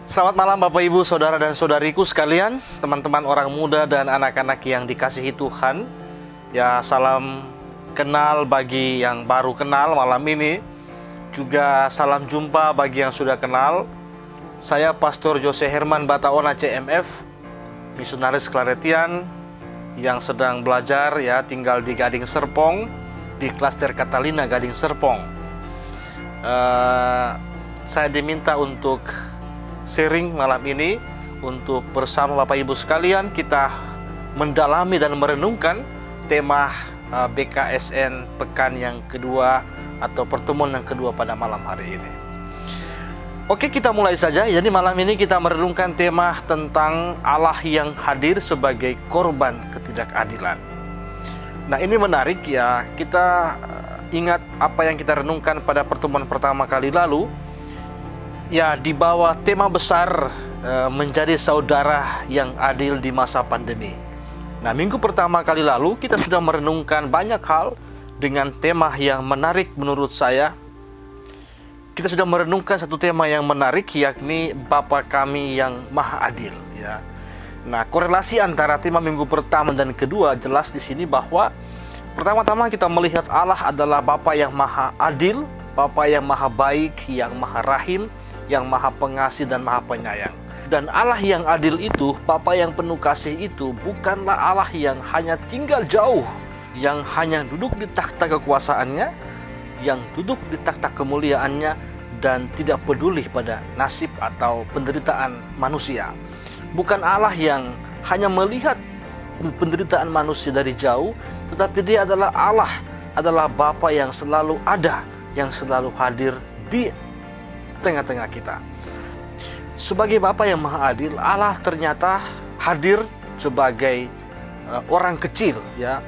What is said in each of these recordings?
Selamat malam Bapak Ibu, Saudara dan Saudariku sekalian, teman-teman orang muda dan anak-anak yang dikasihi Tuhan. Ya, salam kenal bagi yang baru kenal malam ini. Juga salam jumpa bagi yang sudah kenal. Saya Pastor Jose Herman Bataona CMF, misionaris Claretian yang sedang belajar ya, tinggal di Gading Serpong, di klaster Catalina Gading Serpong. Saya diminta untuk sharing malam ini untuk bersama Bapak Ibu sekalian kita mendalami dan merenungkan tema BKSN pekan yang kedua atau pertemuan yang kedua pada malam hari ini. Oke, kita mulai saja. Jadi malam ini kita merenungkan tema tentang Allah yang hadir sebagai korban ketidakadilan. Nah, ini menarik ya. Kita ingat apa yang kita renungkan pada pertemuan pertama kali lalu. Ya, di bawah tema besar menjadi saudara yang adil di masa pandemi. Nah, minggu pertama kali lalu kita sudah merenungkan banyak hal dengan tema yang menarik menurut saya. Kita sudah merenungkan satu tema yang menarik, yakni Bapa kami yang Maha Adil. Ya. Nah, korelasi antara tema minggu pertama dan kedua jelas di sini bahwa pertama-tama kita melihat Allah adalah Bapa yang Maha Adil, Bapa yang Maha Baik, yang Maha Rahim, yang Maha Pengasih dan Maha Penyayang. Dan Allah yang adil itu, Bapa yang penuh kasih itu, bukanlah Allah yang hanya tinggal jauh, yang hanya duduk di takhta kekuasaannya, yang duduk di takhta kemuliaannya, dan tidak peduli pada nasib atau penderitaan manusia. Bukan Allah yang hanya melihat penderitaan manusia dari jauh, tetapi Dia adalah Allah, adalah Bapa yang selalu ada, yang selalu hadir di tengah-tengah kita. Sebagai Bapa yang Maha Adil, Allah ternyata hadir sebagai orang kecil ya.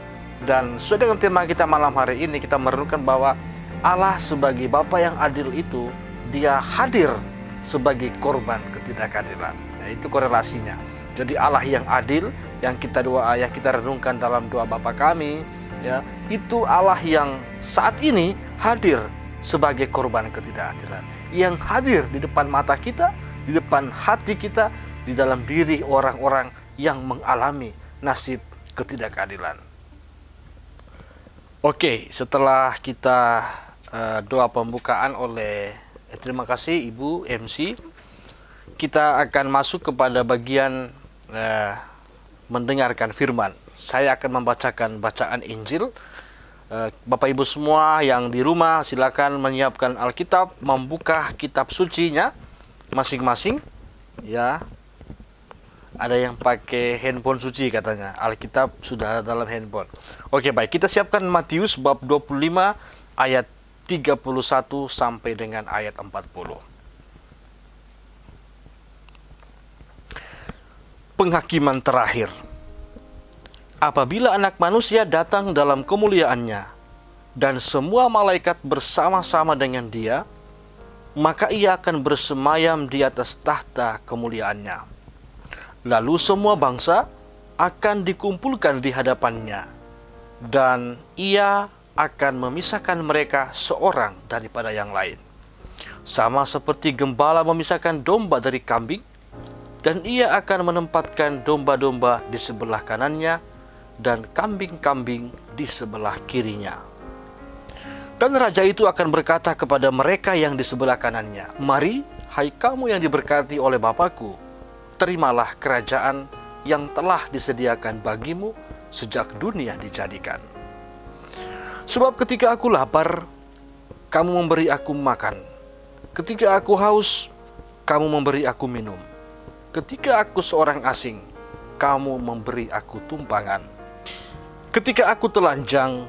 Dan sesuai dengan tema kita malam hari ini, kita merenungkan bahwa Allah sebagai Bapa yang adil itu, Dia hadir sebagai korban ketidakadilan. Nah, itu korelasinya. Jadi Allah yang adil yang kita renungkan dalam doa Bapa kami ya, itu Allah yang saat ini hadir sebagai korban ketidakadilan, yang hadir di depan mata kita, di depan hati kita, di dalam diri orang-orang yang mengalami nasib ketidakadilan. Oke, setelah kita doa pembukaan oleh terima kasih Ibu MC, kita akan masuk kepada bagian mendengarkan firman. Saya akan membacakan bacaan Injil. Bapak Ibu semua yang di rumah silakan menyiapkan Alkitab, membuka kitab sucinya masing-masing ya. Ada yang pakai handphone suci katanya. Alkitab sudah dalam handphone. Oke, baik, kita siapkan Matius bab 25 ayat 31 sampai dengan ayat 40. Penghakiman terakhir. Apabila Anak Manusia datang dalam kemuliaannya dan semua malaikat bersama-sama dengan Dia, maka Ia akan bersemayam di atas tahta kemuliaannya. Lalu semua bangsa akan dikumpulkan di hadapannya, dan Ia akan memisahkan mereka seorang daripada yang lain. Sama seperti gembala memisahkan domba dari kambing, dan Ia akan menempatkan domba-domba di sebelah kanannya, dan kambing-kambing di sebelah kirinya. Dan raja itu akan berkata kepada mereka yang di sebelah kanannya, "Mari, hai kamu yang diberkati oleh Bapakku, terimalah kerajaan yang telah disediakan bagimu sejak dunia dijadikan. Sebab ketika aku lapar, kamu memberi aku makan. Ketika aku haus, kamu memberi aku minum. Ketika aku seorang asing, kamu memberi aku tumpangan. Ketika aku telanjang,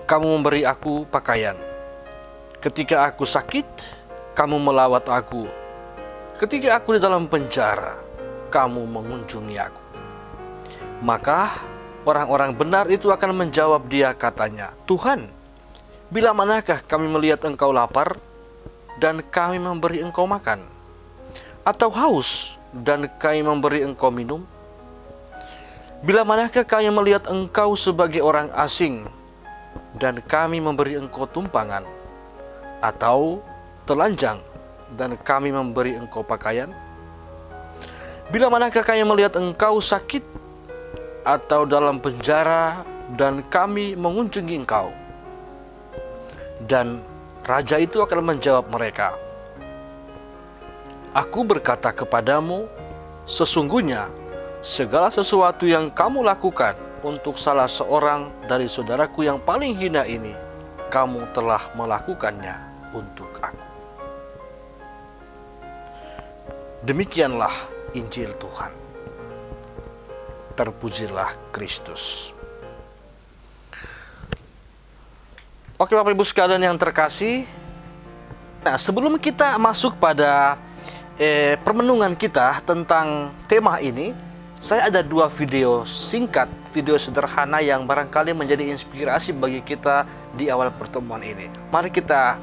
kamu memberi aku pakaian. Ketika aku sakit, kamu melawat aku. Ketika aku di dalam penjara, kamu mengunjungi aku." Maka orang-orang benar itu akan menjawab Dia katanya, "Tuhan, bila manakah kami melihat Engkau lapar dan kami memberi Engkau makan? Atau haus dan kami memberi Engkau minum? Bila manakah kami melihat Engkau sebagai orang asing dan kami memberi Engkau tumpangan? Atau telanjang dan kami memberi Engkau pakaian?" Bila manakah kami melihat engkau sakit atau dalam penjara dan kami mengunjungi engkau?" Dan raja itu akan menjawab mereka, "Aku berkata kepadamu, sesungguhnya segala sesuatu yang kamu lakukan untuk salah seorang dari saudaraku yang paling hina ini, kamu telah melakukannya untuk aku." Demikianlah Injil Tuhan. Terpujilah Kristus. Oke Bapak Ibu sekalian yang terkasih, nah sebelum kita masuk pada permenungan kita tentang tema ini, saya ada dua video singkat, video sederhana yang barangkali menjadi inspirasi bagi kita di awal pertemuan ini. Mari kita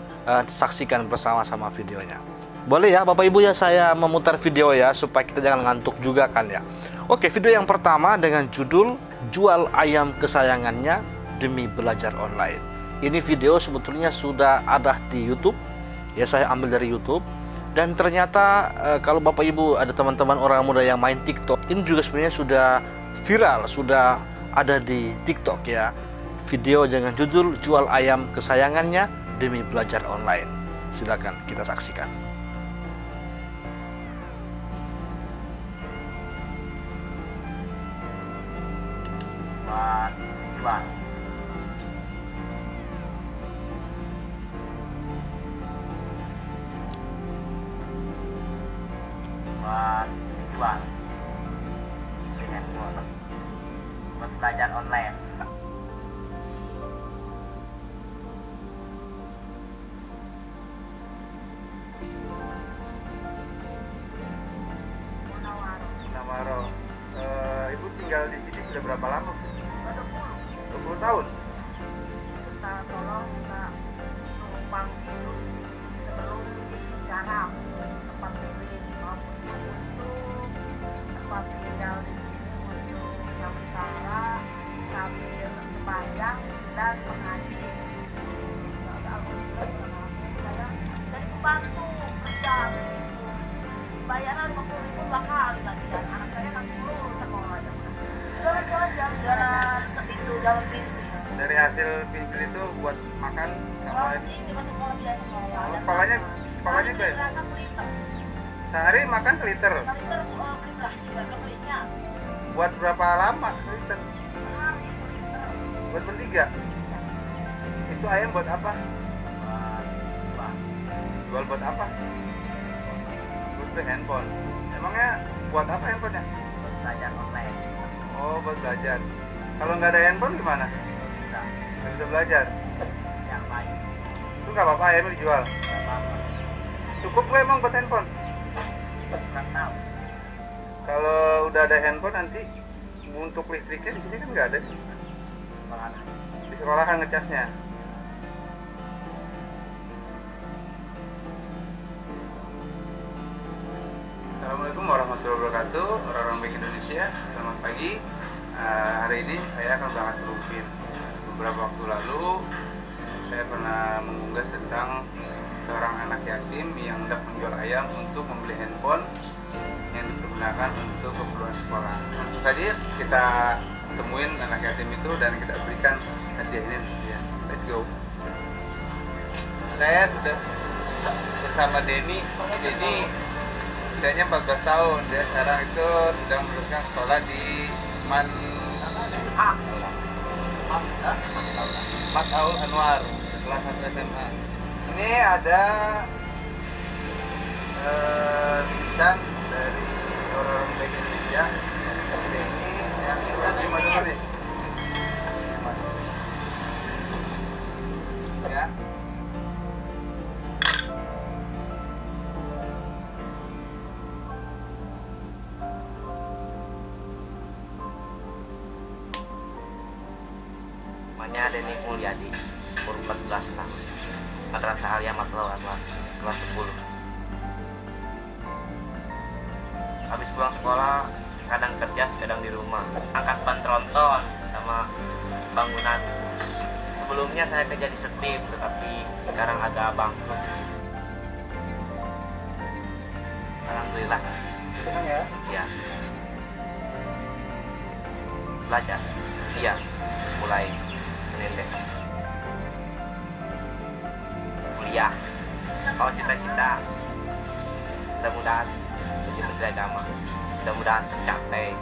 saksikan bersama-sama videonya. Boleh ya Bapak Ibu ya, saya memutar video ya supaya kita jangan ngantuk juga kan ya. Oke, video yang pertama dengan judul "Jual Ayam Kesayangannya Demi Belajar Online". Ini video sebetulnya sudah ada di YouTube. Ya, saya ambil dari YouTube. Dan ternyata kalau Bapak Ibu ada teman-teman orang muda yang main TikTok, ini juga sebenarnya sudah viral, sudah ada di TikTok ya. Video dengan judul "Jual Ayam Kesayangannya Demi Belajar Online". Silakan kita saksikan. Jual. Jual dengan buat belajar online. Namaro. Ibu tinggal di sini sudah berapa lama? 20 tahun. Kita tolong kita numpang dulu sebelum digarap tempat pilih maupun untuk tempat tinggal di sini untuk sementara sambil sembahyang dan mengaji. Alhamdulillah saya jadi pembantu kerja begitu. Bayaran 50.000 2 kali lagi dan anak saya kan lulus sekolah aja. Jalan segitu jalan pensil. Dari hasil pensil itu buat makan sama Ini kan sekolah biasa sekolah. sekolahnya gue. Rasa seliter. Sehari makan seliter. Seliter beli beras dan belinya. Buat berapa lama seliter? Sehari seliter. Buat bertiga. Itu ayam buat apa? Jual buat apa? Buat beli handphone. Emangnya buat apa handphonenya? Belajar online Oh, buat belajar. Kalau nggak ada handphone gimana? bisa Nggak bisa belajar. yang lain. Itu nggak apa-apa ayamnya dijual. Gak apa-apa. Cukup nggak emang buat handphone? Kurang tahu. Kalau udah ada handphone nanti untuk listriknya di sini kan nggak ada. Sekolah. Di sekolahan ngecasnya. Assalamualaikum warahmatullahi wabarakatuh, orang-orang baik Indonesia. Selamat pagi. Hari ini saya akan berangkat ke Rufin. Beberapa waktu lalu saya pernah mengunggah tentang seorang anak yatim yang hendak menjual ayam untuk membeli handphone yang dipergunakan untuk keperluan sekolah. Langsung saja kita temuin anak yatim itu dan kita berikan hadiah ini untuk dia. Let's go. Saya sudah bersama Denny. Denny usianya 14 tahun. Dia sekarang itu sedang meneruskan sekolah di Mataul Anwar, kelas 1 SMA. Ini ada bingkisan dari orang baik Indonesia. Ini yang kita terima dulu nih. Ya. Namanya Denny Mulyadi, umur 14 tahun. Madrasah Aliyah Mataul Anwar, kelas 10. Habis pulang sekolah, kadang kerja, kadang di rumah. Angkat ban tronton sama bangunan. Sebelumnya saya kerja di Setip, tetapi sekarang agak bangkrut. Alhamdulillah, Tenang ya. Iya. Belajar. Iya. Mulai Senin besok. Kuliah. Kalau cita-cita, mudah-mudahan menjadi menteri agama. Mudah-mudahan tercapai.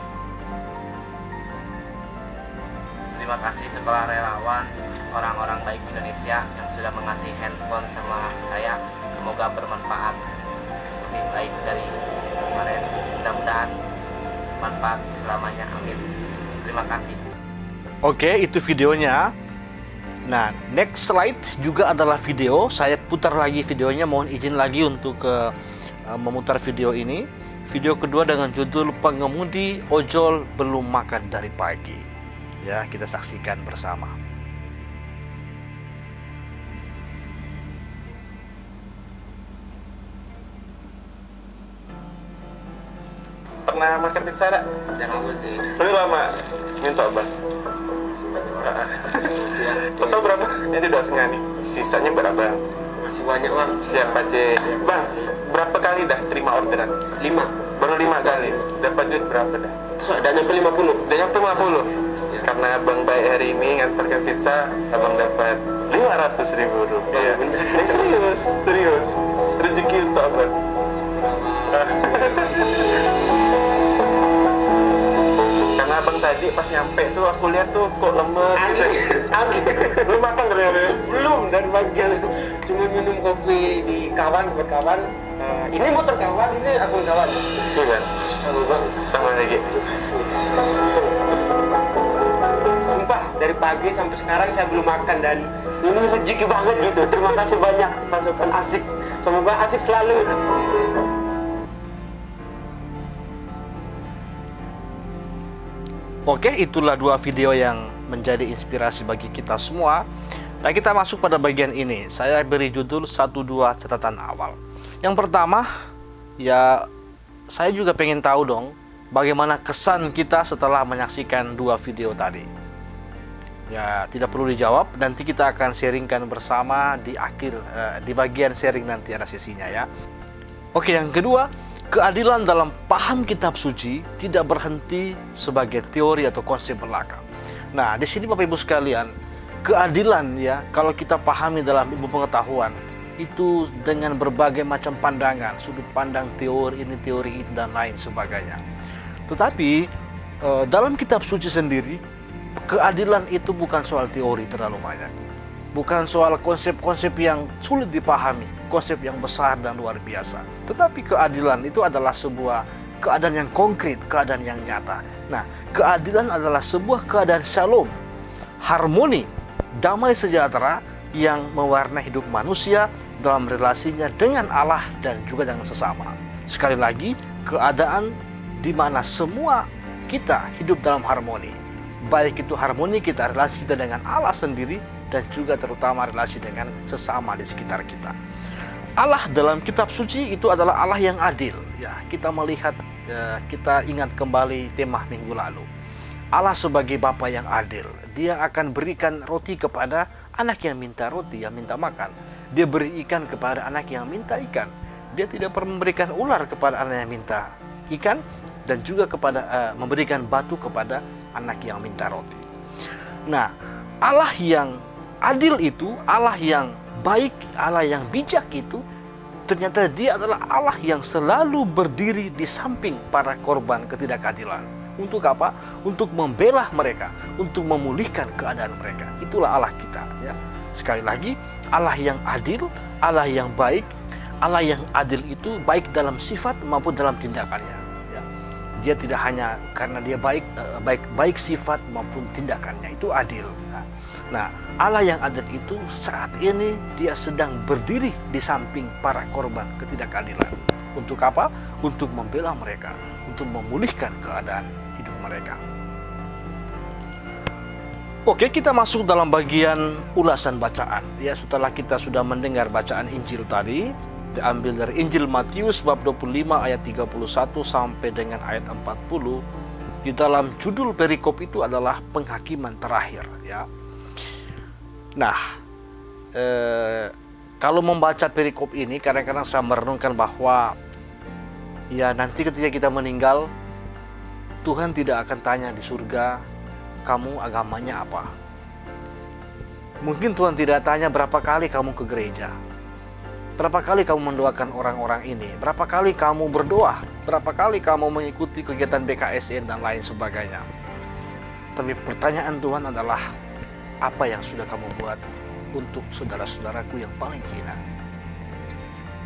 Terima kasih sekolah relawan, orang-orang baik Indonesia yang sudah mengasih handphone sama saya. Semoga bermanfaat, lebih baik dari kemarin. Mudah-mudahan manfaat selamanya, amin. Terima kasih. Oke, itu videonya. Nah, next slide juga adalah video. Saya putar lagi videonya, mohon izin lagi untuk memutar video ini. Video kedua dengan judul Pengemudi Ojol Belum Makan Dari Pagi. Ya, kita saksikan bersama. Pernah makan pizza ada? Jangan lama sih. Lebih lama. Minta abang. Total berapa? Ini 2,5 nih. Sisanya berapa? Masih banyak bang. Siapa C? Bang, berapa kali dah terima orderan? 5. Baru 5 kali. Dapat duit berapa dah? Terus ada nyampe 50. Udah nyampe 50. Karena abang baik hari ini ngantarkan pizza, abang dapat 500.000 rupiah. Serius. Rezeki untuk abang. Karena abang tadi pas nyampe tuh aku lihat tuh kok lemes. Belum makan ternyata. Belum, dari bagian cuma minum kopi di kawan buat kawan. Ini motor kawan, ini aku kawan. Iya kan? Halo bang. Tambah lagi. Sumpah dari pagi sampai sekarang saya belum makan dan ini rezeki banget gitu. Terima kasih banyak pasukan asik. Semoga asik selalu. Oke, itulah dua video yang menjadi inspirasi bagi kita semua. Nah, kita masuk pada bagian ini. Saya beri judul 1-2 catatan awal. Yang pertama, ya saya juga pengen tahu dong bagaimana kesan kita setelah menyaksikan dua video tadi. Ya, tidak perlu dijawab, nanti kita akan sharingkan bersama di akhir, di bagian sharing nanti ada sesinya ya. Oke, yang kedua, keadilan dalam paham kitab suci tidak berhenti sebagai teori atau konsep belaka. Nah, di sini Bapak Ibu sekalian, keadilan ya, kalau kita pahami dalam ilmu pengetahuan, itu dengan berbagai macam pandangan, sudut pandang teori ini, teori itu, dan lain sebagainya. Tetapi dalam kitab suci sendiri, keadilan itu bukan soal teori terlalu banyak. Bukan soal konsep-konsep yang sulit dipahami, konsep yang besar dan luar biasa. Tetapi keadilan itu adalah sebuah keadaan yang konkret, keadaan yang nyata. Nah, keadilan adalah sebuah keadaan shalom, harmoni, damai sejahtera yang mewarnai hidup manusia dalam relasinya dengan Allah dan juga dengan sesama. Sekali lagi, keadaan di mana semua kita hidup dalam harmoni. Baik itu harmoni kita, relasi kita dengan Allah sendiri, dan juga terutama relasi dengan sesama di sekitar kita. Allah dalam kitab suci itu adalah Allah yang adil. Ya, kita melihat, kita ingat kembali tema minggu lalu. Allah sebagai Bapa yang adil. Dia akan berikan roti kepada anak yang minta roti, yang minta makan. Dia beri ikan kepada anak yang minta ikan. Dia tidak pernah memberikan ular kepada anak yang minta ikan, dan juga memberikan batu kepada anak yang minta roti. Nah, Allah yang adil itu, Allah yang baik, Allah yang bijak itu, ternyata dia adalah Allah yang selalu berdiri di samping para korban ketidakadilan. Untuk apa? Untuk membela mereka, untuk memulihkan keadaan mereka. Itulah Allah kita ya. Sekali lagi, Allah yang adil, Allah yang baik. Allah yang adil itu baik dalam sifat maupun dalam tindakannya ya. Dia tidak hanya karena dia baik sifat maupun tindakannya, itu adil. Nah, Allah yang adil itu saat ini dia sedang berdiri di samping para korban ketidakadilan. Untuk apa? Untuk membela mereka, untuk memulihkan keadaan hidup mereka. Oke, kita masuk dalam bagian ulasan bacaan. Ya, setelah kita sudah mendengar bacaan Injil tadi, diambil dari Injil Matius bab 25 ayat 31 sampai dengan ayat 40. Di dalam judul perikop itu adalah penghakiman terakhir ya. Nah, kalau membaca perikop ini, kadang-kadang saya merenungkan bahwa ya nanti ketika kita meninggal, Tuhan tidak akan tanya di surga, kamu agamanya apa? Mungkin Tuhan tidak tanya berapa kali kamu ke gereja, berapa kali kamu mendoakan orang-orang ini, berapa kali kamu berdoa, berapa kali kamu mengikuti kegiatan BKSN dan lain sebagainya. Tapi pertanyaan Tuhan adalah, apa yang sudah kamu buat untuk saudara-saudaraku yang paling hina?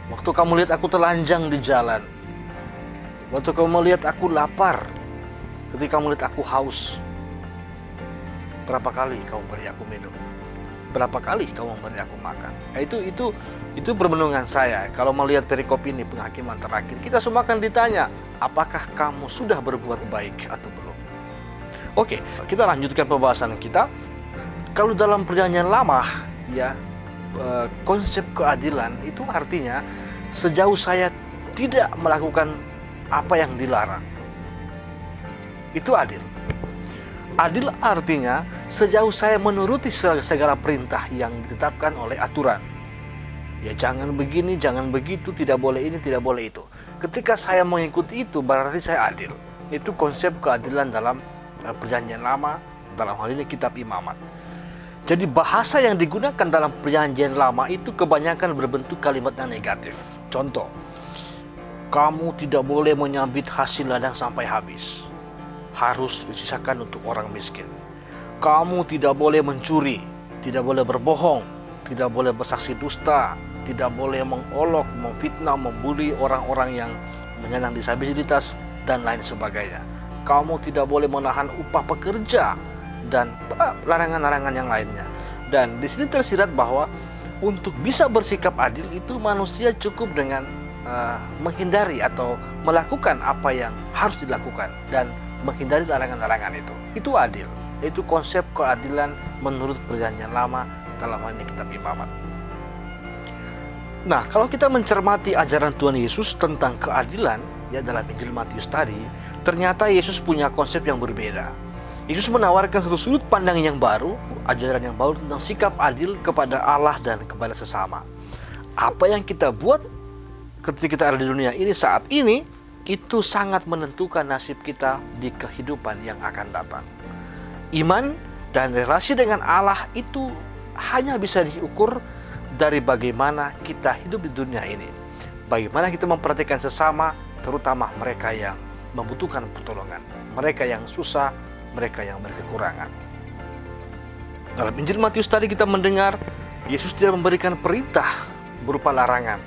Waktu kamu lihat aku telanjang di jalan, waktu kamu lihat aku lapar, ketika kamu lihat aku haus, berapa kali kamu beri aku minum? Berapa kali kamu beri aku makan? Nah, itu permenungan saya. Kalau melihat perikop ini, penghakiman terakhir, kita semua akan ditanya, apakah kamu sudah berbuat baik atau belum? Oke, kita lanjutkan pembahasan kita. Kalau dalam Perjanjian Lama, ya, konsep keadilan itu artinya sejauh saya tidak melakukan apa yang dilarang, itu adil. Adil artinya sejauh saya menuruti segala perintah yang ditetapkan oleh aturan. Ya, jangan begini, jangan begitu, tidak boleh ini, tidak boleh itu. Ketika saya mengikuti itu, berarti saya adil. Itu konsep keadilan dalam Perjanjian Lama, dalam hal ini kitab Imamat. Jadi bahasa yang digunakan dalam Perjanjian Lama itu kebanyakan berbentuk kalimat yang negatif. Contoh, kamu tidak boleh menyambit hasil ladang sampai habis, harus disisakan untuk orang miskin. Kamu tidak boleh mencuri, tidak boleh berbohong, tidak boleh bersaksi dusta, tidak boleh mengolok, memfitnah, membuli orang-orang yang menyandang disabilitas, dan lain sebagainya. Kamu tidak boleh menahan upah pekerja, dan larangan-larangan yang lainnya. Dan di sini tersirat bahwa untuk bisa bersikap adil itu manusia cukup dengan menghindari atau melakukan apa yang harus dilakukan dan menghindari larangan-larangan itu. Itu adil. Itu konsep keadilan menurut Perjanjian Lama dalam hal ini kitab Imamat. Nah, kalau kita mencermati ajaran Tuhan Yesus tentang keadilan, ya, dalam Injil Matius tadi, ternyata Yesus punya konsep yang berbeda. Yesus menawarkan satu sudut pandang yang baru, ajaran yang baru tentang sikap adil kepada Allah dan kepada sesama. Apa yang kita buat ketika kita ada di dunia ini saat ini, itu sangat menentukan nasib kita di kehidupan yang akan datang. Iman dan relasi dengan Allah itu hanya bisa diukur dari bagaimana kita hidup di dunia ini. Bagaimana kita memperhatikan sesama, terutama mereka yang membutuhkan pertolongan, mereka yang susah, mereka yang berkekurangan. Dalam Injil Matius tadi kita mendengar Yesus tidak memberikan perintah berupa larangan,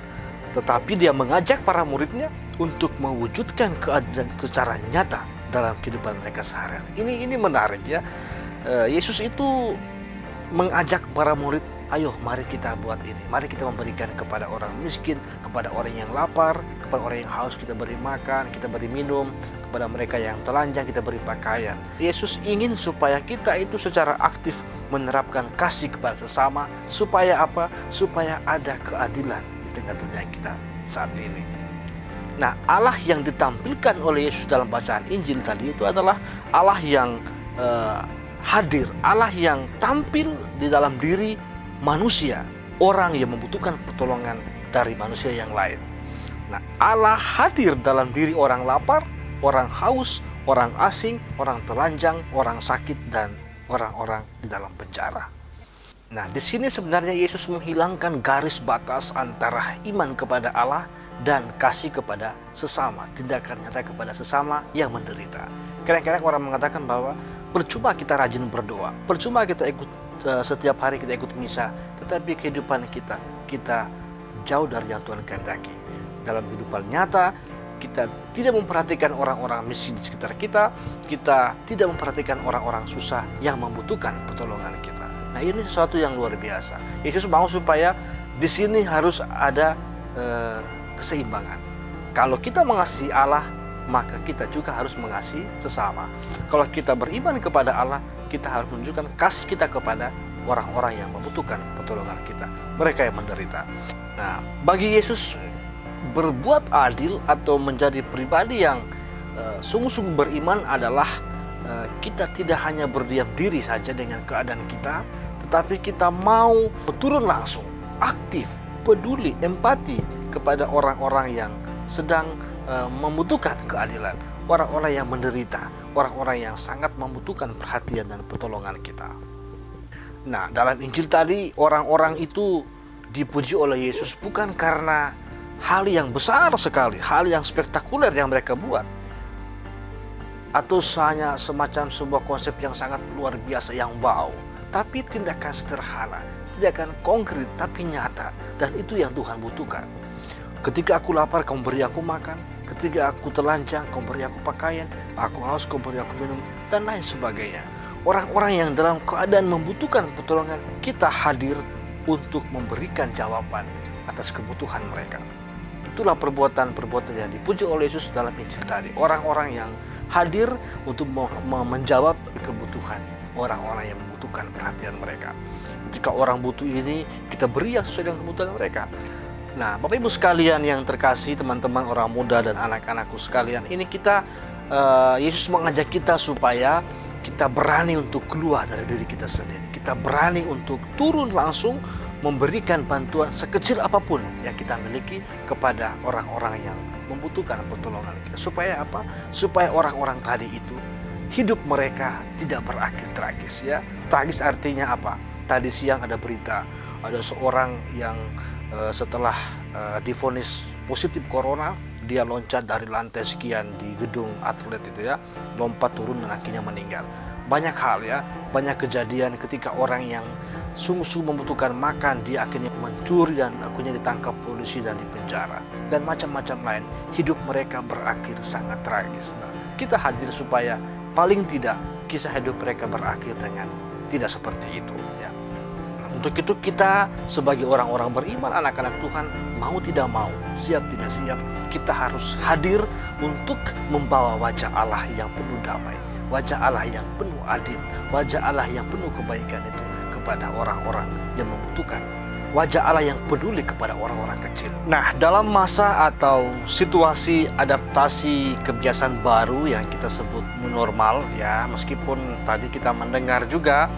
tetapi dia mengajak para muridnya untuk mewujudkan keadilan secara nyata dalam kehidupan mereka sehari-hari. Ini menarik, ya. Yesus itu mengajak para murid, ayo mari kita buat ini. Mari kita memberikan kepada orang miskin, kepada orang yang lapar, kepada orang yang haus kita beri makan, kita beri minum, kepada mereka yang telanjang kita beri pakaian. Yesus ingin supaya kita itu secara aktif menerapkan kasih kepada sesama. Supaya apa? Supaya ada keadilan di tengah dunia kita saat ini. Nah, Allah yang ditampilkan oleh Yesus dalam bacaan Injil tadi itu adalah Allah yang hadir, Allah yang tampil di dalam diri manusia, orang yang membutuhkan pertolongan dari manusia yang lain. Nah, Allah hadir dalam diri orang lapar, orang haus, orang asing, orang telanjang, orang sakit, dan orang-orang di dalam penjara. Nah, di sini sebenarnya Yesus menghilangkan garis batas antara iman kepada Allah dan kasih kepada sesama, tindakan nyata kepada sesama yang menderita. Kadang-kadang orang mengatakan bahwa percuma kita rajin berdoa, percuma kita ikut setiap hari kita ikut misa, tetapi kehidupan kita jauh dari yang Tuhan kehendaki. Dalam kehidupan nyata, kita tidak memperhatikan orang-orang miskin di sekitar kita, kita tidak memperhatikan orang-orang susah yang membutuhkan pertolongan kita. Nah, ini sesuatu yang luar biasa. Yesus mau supaya di sini harus ada keseimbangan. Kalau kita mengasihi Allah, maka kita juga harus mengasihi sesama. Kalau kita beriman kepada Allah, kita harus menunjukkan kasih kita kepada orang-orang yang membutuhkan pertolongan kita, mereka yang menderita. Nah, bagi Yesus, berbuat adil atau menjadi pribadi yang sungguh-sungguh beriman adalah kita tidak hanya berdiam diri saja dengan keadaan kita, tetapi kita mau turun langsung, aktif, peduli, empati kepada orang-orang yang sedang membutuhkan keadilan, orang-orang yang menderita, orang-orang yang sangat membutuhkan perhatian dan pertolongan kita. Nah, dalam Injil tadi orang-orang itu dipuji oleh Yesus bukan karena hal yang besar sekali, hal yang spektakuler yang mereka buat, atau hanya semacam sebuah konsep yang sangat luar biasa, yang wow, tapi tindakan sederhana, tindakan konkret tapi nyata, dan itu yang Tuhan butuhkan. Ketika aku lapar, kamu beri aku makan. Ketika aku telanjang, kamu beri aku pakaian. Aku haus, kamu beri aku minum, dan lain sebagainya. Orang-orang yang dalam keadaan membutuhkan pertolongan, kita hadir untuk memberikan jawaban atas kebutuhan mereka. Itulah perbuatan-perbuatan yang dipuji oleh Yesus dalam Injil tadi. Orang-orang yang hadir untuk menjawab kebutuhan orang-orang yang membutuhkan perhatian mereka. Ketika orang butuh ini, kita beri yang sesuai dengan kebutuhan mereka. Nah, Bapak Ibu sekalian yang terkasih, teman-teman orang muda dan anak-anakku sekalian, ini kita Yesus mengajak kita supaya kita berani untuk keluar dari diri kita sendiri. Kita berani untuk turun langsung memberikan bantuan sekecil apapun yang kita miliki kepada orang-orang yang membutuhkan pertolongan kita. Supaya apa? Supaya orang-orang tadi itu hidup mereka tidak berakhir tragis, ya. Tragis artinya apa? Tadi siang ada berita, ada seorang yang setelah divonis positif corona, dia loncat dari lantai sekian di gedung atlet itu, ya, lompat turun dan akhirnya meninggal. Banyak hal, ya, banyak kejadian ketika orang yang sungguh-sungguh membutuhkan makan, dia akhirnya mencuri dan akhirnya ditangkap polisi dan dipenjara, dan macam-macam lain. Hidup mereka berakhir sangat tragis. Nah, kita hadir supaya paling tidak kisah hidup mereka berakhir dengan tidak seperti itu, ya. Untuk itu kita sebagai orang-orang beriman, anak-anak Tuhan, mau tidak mau, siap tidak siap, kita harus hadir untuk membawa wajah Allah yang penuh damai, wajah Allah yang penuh adil, wajah Allah yang penuh kebaikan itu kepada orang-orang yang membutuhkan, wajah Allah yang peduli kepada orang-orang kecil. Nah, dalam masa atau situasi adaptasi kebiasaan baru yang kita sebut new normal, ya, meskipun tadi kita mendengar juga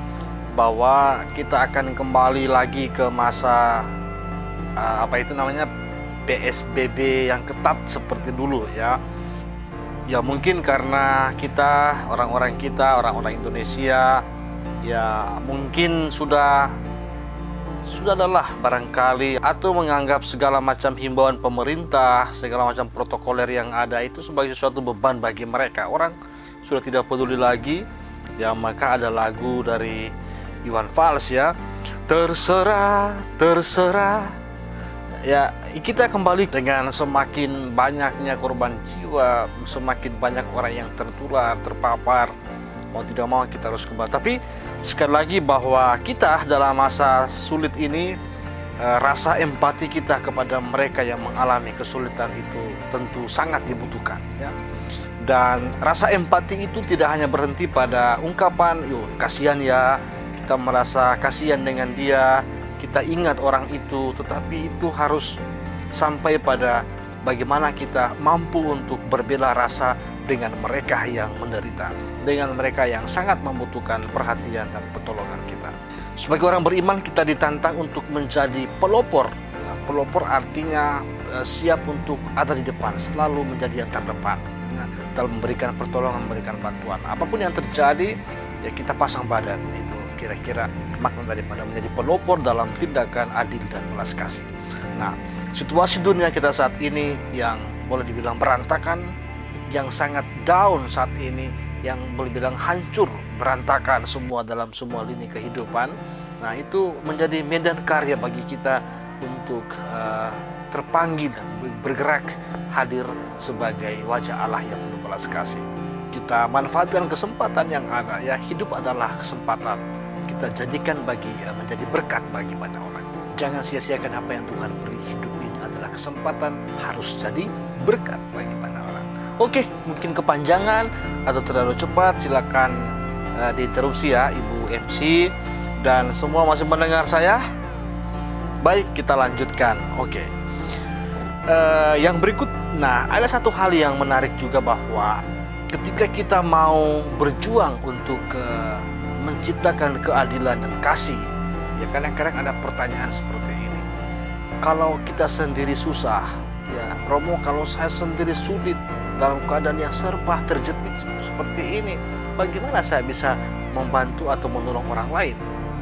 bahwa kita akan kembali lagi ke masa PSBB yang ketat seperti dulu, ya. Ya mungkin karena kita, orang-orang Indonesia, ya mungkin sudah lelah barangkali, atau menganggap segala macam himbauan pemerintah, segala macam protokoler yang ada itu sebagai sesuatu beban bagi mereka. Orang sudah tidak peduli lagi, ya. Maka ada lagu dari Iwan Fals, ya, terserah. Ya, kita kembali dengan semakin banyaknya korban jiwa, semakin banyak orang yang tertular, terpapar. Mau tidak mau kita harus kembali. Tapi sekali lagi bahwa kita dalam masa sulit ini, rasa empati kita kepada mereka yang mengalami kesulitan itu tentu sangat dibutuhkan, ya. Dan rasa empati itu tidak hanya berhenti pada ungkapan, "Yo, kasihan ya," kita merasa kasihan dengan dia, kita ingat orang itu, tetapi itu harus sampai pada bagaimana kita mampu untuk berbela rasa dengan mereka yang menderita, dengan mereka yang sangat membutuhkan perhatian dan pertolongan kita. Sebagai orang beriman, kita ditantang untuk menjadi pelopor. Pelopor artinya siap untuk ada di depan, selalu menjadi yang terdepan, dalam memberikan pertolongan, memberikan bantuan. Apapun yang terjadi, ya kita pasang badan. Itu kira-kira makna daripada menjadi pelopor dalam tindakan adil dan belas kasih. Nah, situasi dunia kita saat ini yang boleh dibilang berantakan, yang sangat down saat ini, yang boleh dibilang hancur, berantakan semua dalam semua lini kehidupan. Nah, itu menjadi medan karya bagi kita untuk terpanggil dan bergerak hadir sebagai wajah Allah yang penuh belas kasih. Kita manfaatkan kesempatan yang ada, ya. Hidup adalah kesempatan. Kita jadikan menjadi berkat bagi banyak orang. Jangan sia-siakan apa yang Tuhan beri. Hidup ini adalah kesempatan, harus jadi berkat bagi banyak orang. Oke, mungkin kepanjangan atau terlalu cepat, silakan diinterupsi, ya, Ibu MC dan semua masih mendengar saya. Baik, kita lanjutkan. Oke. Yang berikut, nah, ada satu hal yang menarik juga, bahwa ketika kita mau berjuang untuk menciptakan keadilan dan kasih, ya kadang-kadang ada pertanyaan seperti ini. Kalau kita sendiri susah, Ya, Romo, kalau saya sendiri sulit dalam keadaan yang serba terjepit seperti ini, bagaimana saya bisa membantu atau menolong orang lain?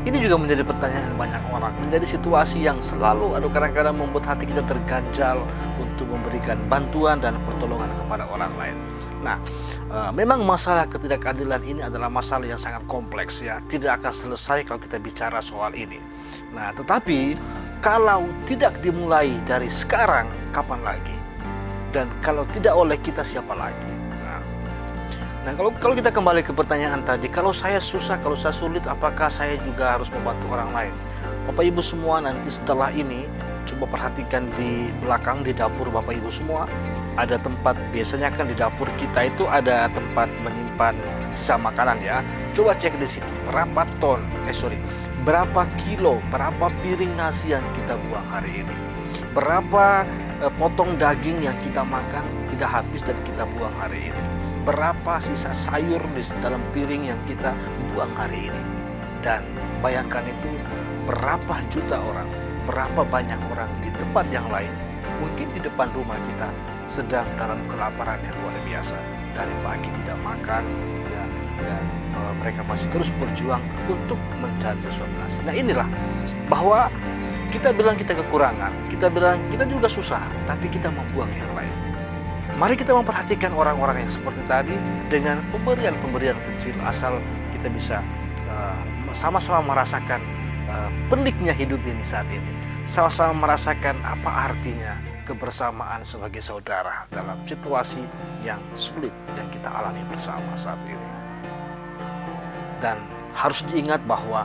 Ini juga menjadi pertanyaan banyak orang, menjadi situasi yang selalu kadang-kadang membuat hati kita terganjal untuk memberikan bantuan dan pertolongan kepada orang lain. Nah, memang masalah ketidakadilan ini adalah masalah yang sangat kompleks ya, tidak akan selesai kalau kita bicara soal ini. Nah, tetapi kalau tidak dimulai dari sekarang, kapan lagi? Dan kalau tidak oleh kita, siapa lagi? Nah, kalau kita kembali ke pertanyaan tadi, kalau saya susah, kalau saya sulit, apakah saya juga harus membantu orang lain? Bapak Ibu semua, nanti setelah ini coba perhatikan di belakang, di dapur Bapak Ibu semua, ada tempat, biasanya kan di dapur kita itu ada tempat menyimpan sisa makanan ya. Coba cek di situ, berapa kilo, berapa piring nasi yang kita buang hari ini, berapa potong daging yang kita makan tidak habis dan kita buang hari ini, berapa sisa sayur di dalam piring yang kita buang hari ini. Dan bayangkan itu, berapa juta orang, berapa banyak orang di tempat yang lain, mungkin di depan rumah kita, sedang dalam kelaparan yang luar biasa. Dari pagi tidak makan ya, dan mereka masih terus berjuang untuk mencari sesuatu nasi. Nah, inilah bahwa kita bilang kita kekurangan, kita bilang kita juga susah, tapi kita membuang yang lain. Mari kita memperhatikan orang-orang yang seperti tadi dengan pemberian-pemberian kecil, asal kita bisa sama-sama merasakan peliknya hidup ini saat ini, sama-sama merasakan apa artinya kebersamaan sebagai saudara dalam situasi yang sulit yang kita alami bersama saat ini. Dan harus diingat bahwa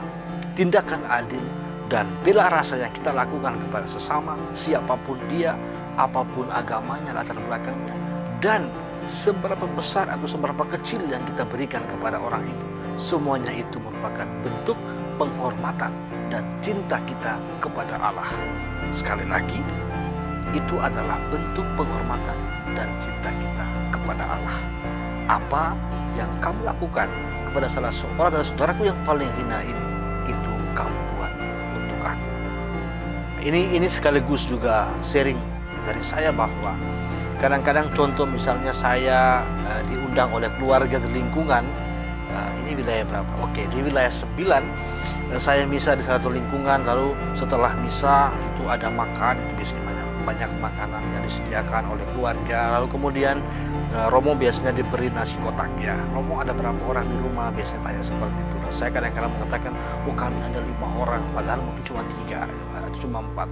tindakan adil dan bela rasa yang kita lakukan kepada sesama, siapapun dia, apapun agamanya, latar belakangnya, dan seberapa besar atau seberapa kecil yang kita berikan kepada orang itu, semuanya itu merupakan bentuk penghormatan dan cinta kita kepada Allah. Sekali lagi, itu adalah bentuk penghormatan dan cinta kita kepada Allah. Apa yang kamu lakukan kepada salah seorang dari saudaraku yang paling hina ini, itu kamu buat untuk aku. Ini sekaligus juga sharing dari saya bahwa kadang-kadang contoh misalnya saya diundang oleh keluarga di lingkungan, ini wilayah berapa? Oke, di wilayah 9, saya misa di satu lingkungan, lalu setelah misa itu ada makan, itu biasanya banyak makanan yang disediakan oleh keluarga, lalu kemudian Romo biasanya diberi nasi kotak ya. Romo ada berapa orang di rumah? Biasanya tanya seperti itu. Dan saya kadang-kadang mengatakan, oh kami ada 5 orang, padahal mungkin cuma 3 atau cuma 4.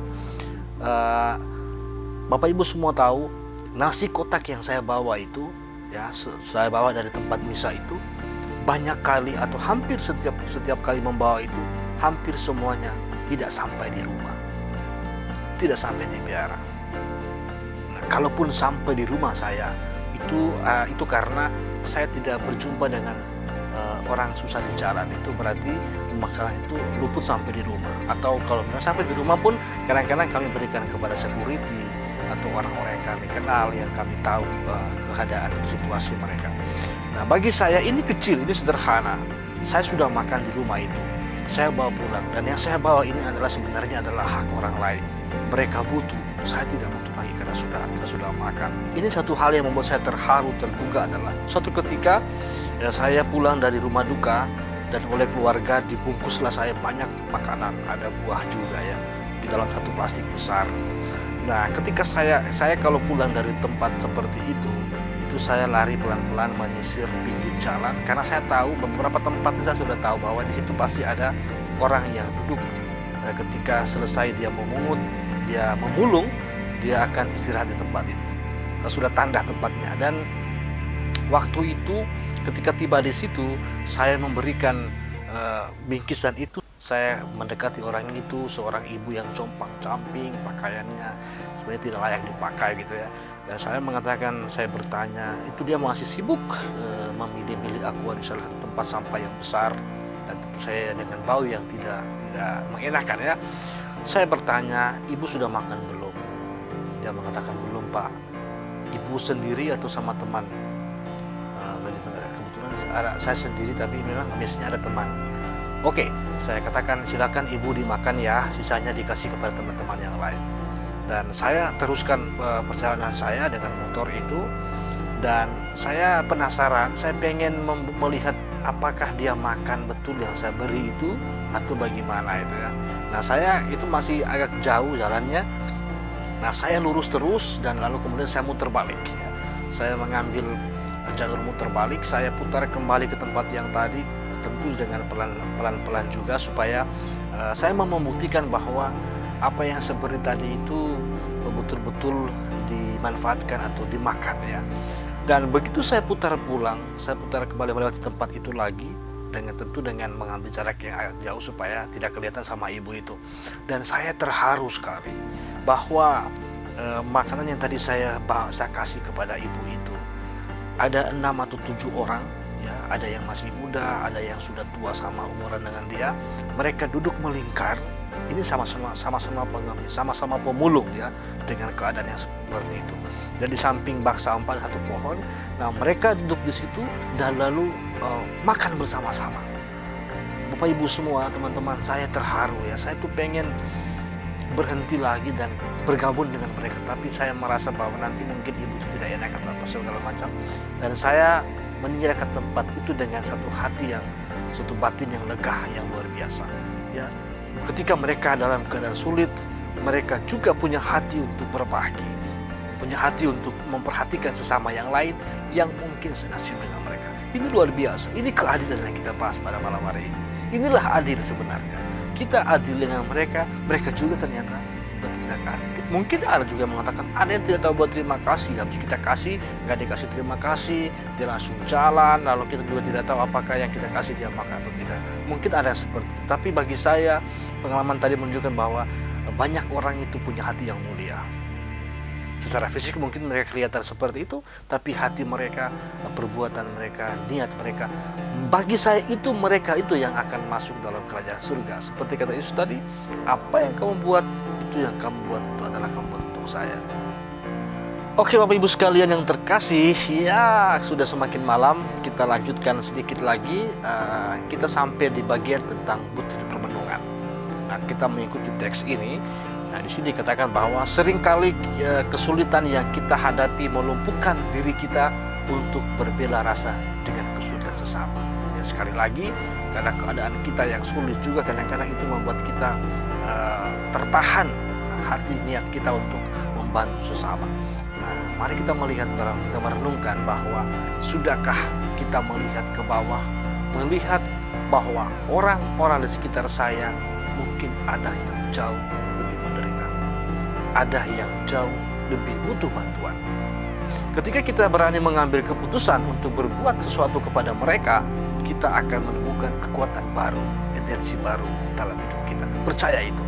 Bapak Ibu semua tahu, nasi kotak yang saya bawa itu ya, saya bawa dari tempat misa itu, banyak kali atau hampir setiap kali membawa itu, hampir semuanya tidak sampai di rumah, tidak sampai di biara. Nah, kalaupun sampai di rumah saya, itu karena saya tidak berjumpa dengan orang susah di jalan. Itu berarti makanan itu luput sampai di rumah. Atau kalau memang sampai di rumah pun, kadang-kadang kami berikan kepada security atau orang-orang yang kami kenal, yang kami tahu keadaan atau situasi mereka. Nah, bagi saya ini kecil, ini sederhana. Saya sudah makan di rumah itu, saya bawa pulang, dan yang saya bawa ini sebenarnya adalah hak orang lain. Mereka butuh, saya tidak butuh lagi karena saya sudah makan. Ini satu hal yang membuat saya terharu, tergugah adalah suatu ketika ya, saya pulang dari rumah duka dan oleh keluarga dibungkuslah saya banyak makanan, ada buah juga ya di dalam satu plastik besar. Nah, ketika saya kalau pulang dari tempat seperti itu saya lari pelan-pelan menyisir pinggir jalan, karena saya tahu beberapa tempat saya sudah tahu bahwa di situ pasti ada orang yang duduk. Nah, ketika selesai dia memungut, dia memulung, dia akan istirahat di tempat itu. Saya sudah tanda tempatnya, dan waktu itu ketika tiba di situ, saya memberikan bingkisan itu. Saya mendekati orang itu, seorang ibu yang compang-camping, pakaiannya sebenarnya tidak layak dipakai gitu ya. Dan saya mengatakan, saya bertanya, itu dia masih sibuk memilih-milih aqua di salah satu tempat sampah yang besar, dan tentu saya dengan bau yang tidak mengenakan ya. Saya bertanya, ibu sudah makan belum? Dia mengatakan, belum Pak. Ibu sendiri atau sama teman? Kebetulan saya sendiri, tapi memang biasanya ada teman. Oke, saya katakan silakan ibu dimakan ya, sisanya dikasih kepada teman-teman yang lain. Dan saya teruskan perjalanan saya dengan motor itu, dan saya penasaran, saya pengen melihat apakah dia makan betul yang saya beri itu atau bagaimana itu ya. Nah, saya itu masih agak jauh jalannya. Nah, saya lurus terus dan lalu kemudian saya muter balik ya. Saya mengambil jalur muter balik, saya putar kembali ke tempat yang tadi, tentu dengan pelan-pelan juga supaya saya mau membuktikan bahwa apa yang saya beri tadi itu betul-betul dimanfaatkan atau dimakan ya. Dan begitu saya putar pulang, saya putar kembali melewati tempat itu lagi, dengan tentu dengan mengambil jarak yang agak jauh supaya tidak kelihatan sama ibu itu. Dan saya terharu sekali bahwa makanan yang tadi saya kasih kepada ibu itu ada 6 atau 7 orang ya, ada yang masih muda, ada yang sudah tua sama umuran dengan dia. Mereka duduk melingkar. Ini sama-sama pengemis, sama-sama pemulung ya, dengan keadaan yang seperti itu. Dan di samping bak sampah satu pohon. Nah, mereka duduk di situ dan lalu makan bersama-sama. Bapak Ibu semua, teman-teman, saya terharu ya. Saya tuh pengen berhenti lagi dan bergabung dengan mereka, tapi saya merasa bahwa nanti mungkin ibu itu tidak enak atau apa segala macam. Dan saya meninggalkan tempat itu dengan satu batin yang lega, yang luar biasa ya. Ketika mereka dalam keadaan sulit, mereka juga punya hati untuk berbagi, punya hati untuk memperhatikan sesama yang lain yang mungkin senasib dengan mereka. Ini luar biasa. Ini keadilan yang kita bahas pada malam hari ini. Inilah adil sebenarnya. Kita adil dengan mereka, mereka juga ternyata bertindak adil. Mungkin ada juga yang mengatakan ada yang tidak tahu berterima kasih, habis kita kasih nggak dikasih terima kasih, dia langsung jalan, lalu kita juga tidak tahu apakah yang kita kasih dia makan atau tidak. Mungkin ada yang seperti itu. Tapi bagi saya, pengalaman tadi menunjukkan bahwa banyak orang itu punya hati yang mulia. Secara fisik mungkin mereka kelihatan seperti itu, tapi hati mereka, perbuatan mereka, niat mereka, bagi saya itu mereka itu yang akan masuk dalam kerajaan surga. Seperti kata Yesus tadi, apa yang kamu buat, itu yang kamu buat itu adalah kamu buat untuk saya. Oke Bapak Ibu sekalian yang terkasih, ya sudah semakin malam, kita lanjutkan sedikit lagi. Kita sampai di bagian tentang butir permenungan. Nah, kita mengikuti teks ini. Nah, di sini dikatakan bahwa seringkali kesulitan yang kita hadapi melumpuhkan diri kita untuk berbela rasa dengan kesulitan sesama. Ya, sekali lagi, karena keadaan kita yang sulit juga kadang-kadang itu membuat kita tertahan hati niat kita untuk membantu sesama. Nah, mari kita melihat kita merenungkan bahwa sudahkah kita melihat ke bawah, melihat bahwa orang-orang di sekitar saya mungkin ada yang jauh lebih menderita, ada yang jauh lebih butuh bantuan. Ketika kita berani mengambil keputusan untuk berbuat sesuatu kepada mereka, kita akan menemukan kekuatan baru, energi baru dalam hidup kita. Percaya itu.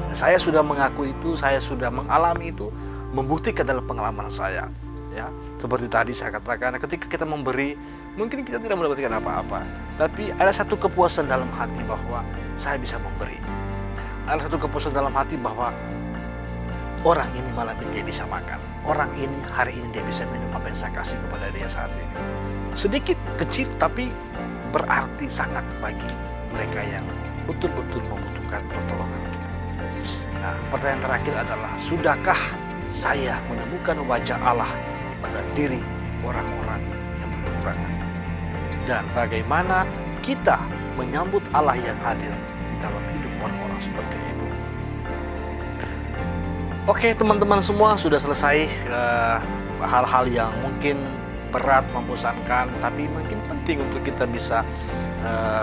Saya sudah mengaku itu, saya sudah mengalami itu, membuktikan dalam pengalaman saya. Ya, seperti tadi saya katakan, ketika kita memberi, mungkin kita tidak mendapatkan apa-apa, tapi ada satu kepuasan dalam hati bahwa saya bisa memberi. Ada satu kepuasan dalam hati bahwa orang ini malam ini dia bisa makan, orang ini hari ini dia bisa minum apa yang saya kasih kepada dia saat ini. Sedikit, kecil, tapi berarti sangat bagi mereka yang betul-betul membutuhkan pertolongan kita. Nah, pertanyaan terakhir adalah, sudahkah saya menemukan wajah Allah pada diri orang-orang yang berkekurangan? Dan bagaimana kita menyambut Allah yang hadir dalam hidup orang-orang seperti itu? Oke teman-teman semua, sudah selesai hal-hal yang mungkin berat, membosankan, tapi mungkin penting untuk kita bisa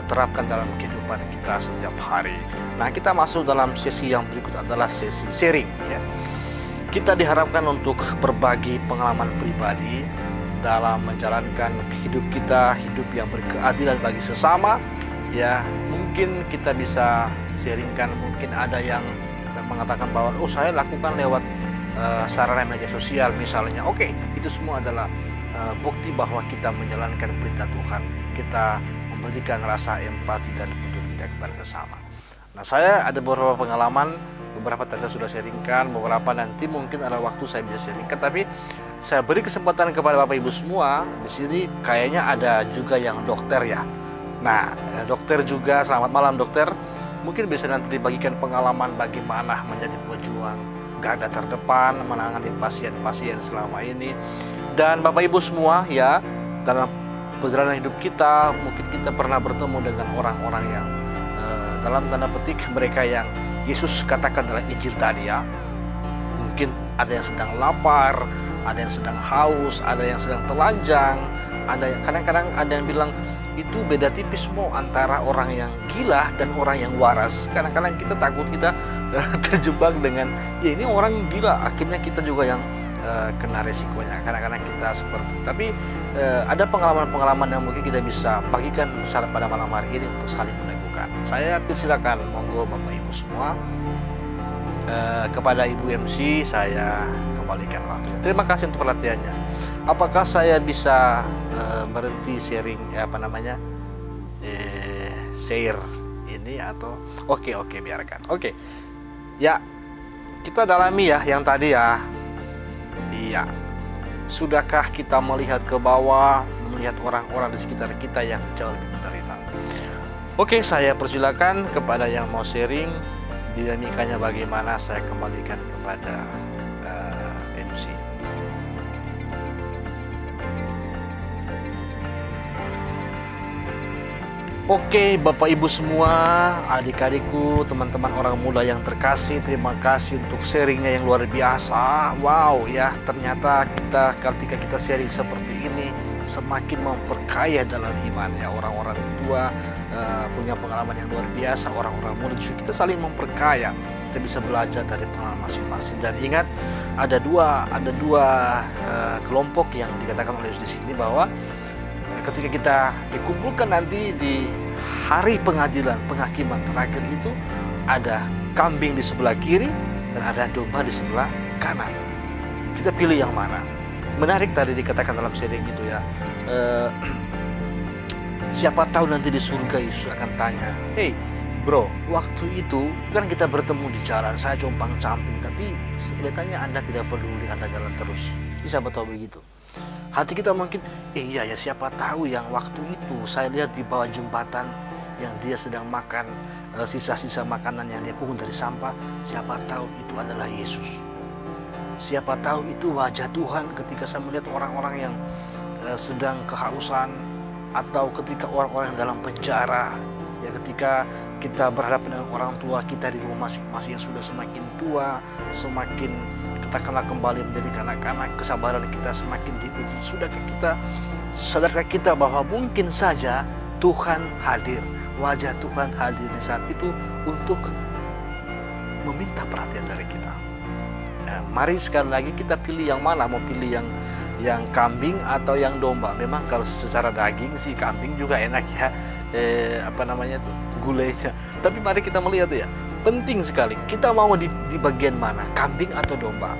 terapkan dalam kehidupan kita setiap hari. Nah, kita masuk dalam sesi yang berikut adalah sesi sharing ya. Kita diharapkan untuk berbagi pengalaman pribadi dalam menjalankan hidup kita, hidup yang berkeadilan bagi sesama. Ya, mungkin kita bisa sharingkan, mungkin ada yang mengatakan bahwa saya lakukan lewat sarana media sosial misalnya. Oke, itu semua adalah bukti bahwa kita menjalankan perintah Tuhan. Kita memberikan rasa empati dan peduli kita kepada sesama. Nah, saya ada beberapa pengalaman, beberapa tadi saya sudah sharingkan, beberapa nanti mungkin ada waktu saya bisa sharingkan, tapi saya beri kesempatan kepada Bapak Ibu semua. Di sini kayaknya ada juga yang dokter ya. Nah, dokter juga, selamat malam dokter. Mungkin bisa nanti dibagikan pengalaman bagaimana menjadi pejuang garda terdepan menangani pasien-pasien selama ini. Dan Bapak Ibu semua ya, dalam perjalanan hidup kita mungkin kita pernah bertemu dengan orang-orang yang dalam tanda petik mereka yang Yesus katakan dalam Injil tadi ya, mungkin ada yang sedang lapar, ada yang sedang haus, ada yang sedang telanjang, ada yang kadang-kadang ada yang bilang itu beda tipis mau antara orang yang gila dan orang yang waras. Kadang-kadang kita takut kita terjebak dengan ya ini orang gila, akhirnya kita juga yang kena resikonya. Kadang-kadang kita seperti, tapi ada pengalaman-pengalaman yang mungkin kita bisa bagikan pada malam hari ini untuk saling meneguhkan. Saya persilakan, monggo Bapak Ibu semua. Kepada Ibu MC saya kembalikan waktu. Terima kasih untuk perhatiannya. Apakah saya bisa berhenti sharing share ini atau oke biarkan. Oke. Ya, kita dalami ya yang tadi ya. Iya. Sudahkah kita melihat ke bawah, melihat orang-orang di sekitar kita yang jauh lebih menderita? Oke, saya persilakan kepada yang mau sharing. Dinamikanya bagaimana, saya kembalikan kepada MC. Oke, Bapak Ibu semua, adik-adikku, teman-teman orang muda yang terkasih, terima kasih untuk sharingnya yang luar biasa. Wow ya, ternyata ketika kita sharing seperti ini semakin memperkaya dalam iman ya. Orang-orang tua punya pengalaman yang luar biasa, orang-orang muda juga kita saling memperkaya. Kita bisa belajar dari pengalaman masing-masing. Dan ingat, ada dua kelompok yang dikatakan oleh Yesus di sini bahwa ketika kita dikumpulkan nanti di hari pengadilan, penghakiman terakhir itu ada kambing di sebelah kiri dan ada domba di sebelah kanan. Kita pilih yang mana? Menarik tadi dikatakan dalam sharing itu ya. Siapa tahu nanti di surga Yesus akan tanya, hey bro, waktu itu kan kita bertemu di jalan, saya compang-camping, tapi kelihatannya Anda tidak peduli, Anda jalan terus. Siapa tahu begitu. Hati kita mungkin, iya ya, siapa tahu yang waktu itu saya lihat di bawah jembatan yang dia sedang makan sisa-sisa makanan yang dia pungut dari sampah, siapa tahu itu adalah Yesus. Siapa tahu itu wajah Tuhan ketika saya melihat orang-orang yang sedang kehausan, atau ketika orang-orang yang dalam penjara, ya ketika kita berhadapan dengan orang tua kita di rumah masing-masing yang sudah semakin tua, semakin katakanlah kembali menjadi kanak-kanak, kesabaran kita semakin diuji. Sadarkah kita bahwa mungkin saja Tuhan hadir, wajah Tuhan hadir di saat itu untuk meminta perhatian dari kita. Nah, mari sekali lagi kita pilih yang mana, mau pilih yang kambing atau yang domba. Memang kalau secara daging sih kambing juga enak ya, gulainya. Tapi mari kita melihat ya, penting sekali kita mau di bagian mana, kambing atau domba.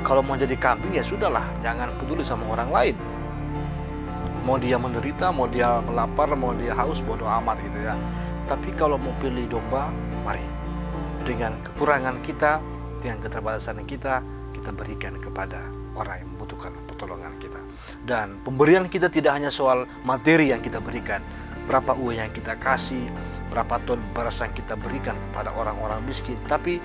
Kalau mau jadi kambing ya sudahlah, jangan peduli sama orang lain. Mau dia menderita, mau dia melapar, mau dia haus, bodo amat gitu ya. Tapi kalau mau pilih domba, mari dengan kekurangan kita, dengan keterbatasan kita berikan kepada orang yang membutuhkan pertolongan kita. Dan pemberian kita tidak hanya soal materi yang kita berikan, berapa uang yang kita kasih, berapa ton beras yang kita berikan kepada orang-orang miskin, tapi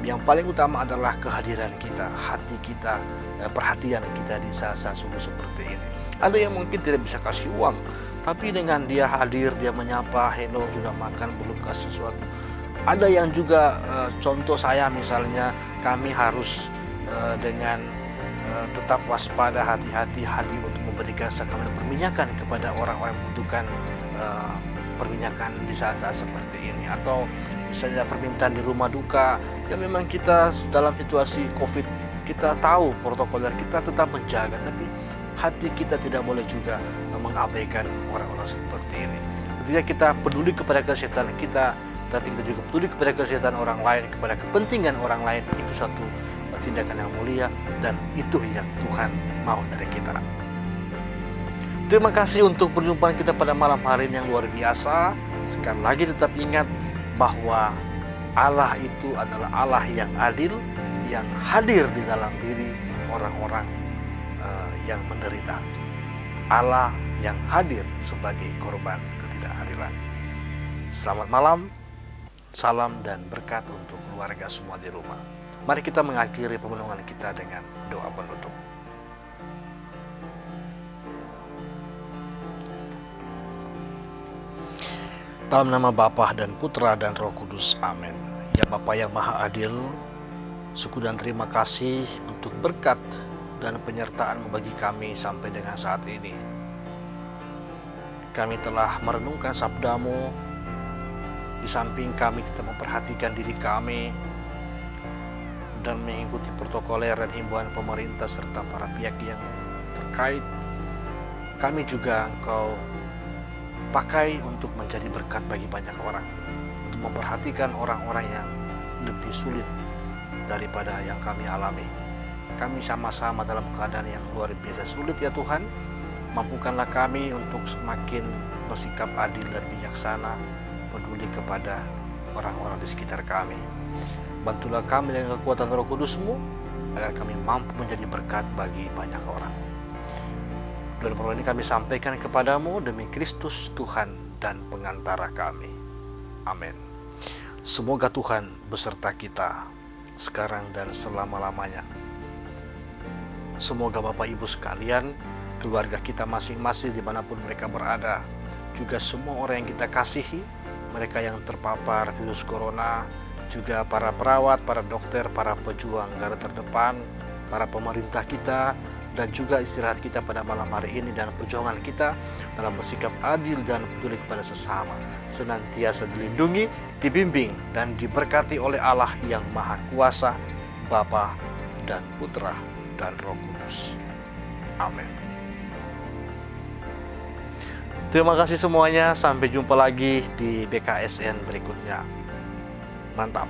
yang paling utama adalah kehadiran kita, hati kita, perhatian kita di saat-saat sungguh seperti ini. Ada yang mungkin tidak bisa kasih uang, tapi dengan dia hadir, dia menyapa, hello, sudah makan, belum kasih sesuatu. Ada yang juga, contoh saya misalnya, kami harus dengan tetap waspada, hati-hati, hadir untuk memberikan sakramen perminyakan kepada orang-orang yang membutuhkan perminyakan di saat-saat seperti ini. Atau misalnya permintaan di rumah duka, ya memang kita dalam situasi COVID, kita tahu protokol kita tetap menjaga, tapi hati kita tidak boleh juga mengabaikan orang-orang seperti ini. Ketika kita peduli kepada kesehatan kita, tapi kita juga peduli kepada kesehatan orang lain, kepada kepentingan orang lain, itu satu tindakan yang mulia, dan itu yang Tuhan mau dari kita. Terima kasih untuk perjumpaan kita pada malam hari ini yang luar biasa. Sekali lagi tetap ingat bahwa Allah itu adalah Allah yang adil, yang hadir di dalam diri orang-orang yang menderita. Allah yang hadir sebagai korban ketidakadilan. Selamat malam, salam dan berkat untuk keluarga semua di rumah. Mari kita mengakhiri perenungan kita dengan doa penutup. Dalam nama Bapa dan Putra dan Roh Kudus, amin. Ya Bapa yang Maha Adil, syukur dan terima kasih untuk berkat dan penyertaan bagi kami sampai dengan saat ini. Kami telah merenungkan sabda-Mu, di samping kami tetap memperhatikan diri kami dan mengikuti protokoler dan himbauan pemerintah serta para pihak yang terkait. Kami juga Engkau pakai untuk menjadi berkat bagi banyak orang, untuk memperhatikan orang-orang yang lebih sulit daripada yang kami alami. Kami sama-sama dalam keadaan yang luar biasa sulit ya Tuhan. Mampukanlah kami untuk semakin bersikap adil dan bijaksana, peduli kepada orang-orang di sekitar kami. Bantulah kami dengan kekuatan Roh Kudus-Mu, agar kami mampu menjadi berkat bagi banyak orang. Dan permohonan ini kami sampaikan kepadamu demi Kristus Tuhan dan pengantara kami. Amin. Semoga Tuhan beserta kita sekarang dan selama-lamanya. Semoga Bapak Ibu sekalian, keluarga kita masing-masing dimanapun mereka berada, juga semua orang yang kita kasihi, mereka yang terpapar virus corona, juga para perawat, para dokter, para pejuang garda terdepan, para pemerintah kita, dan juga istirahat kita pada malam hari ini dan perjuangan kita dalam bersikap adil dan peduli kepada sesama, senantiasa dilindungi, dibimbing, dan diberkati oleh Allah yang Maha Kuasa, Bapa dan Putra dan Roh Kudus. Amin. Terima kasih semuanya, sampai jumpa lagi di BKSN berikutnya. Mantap.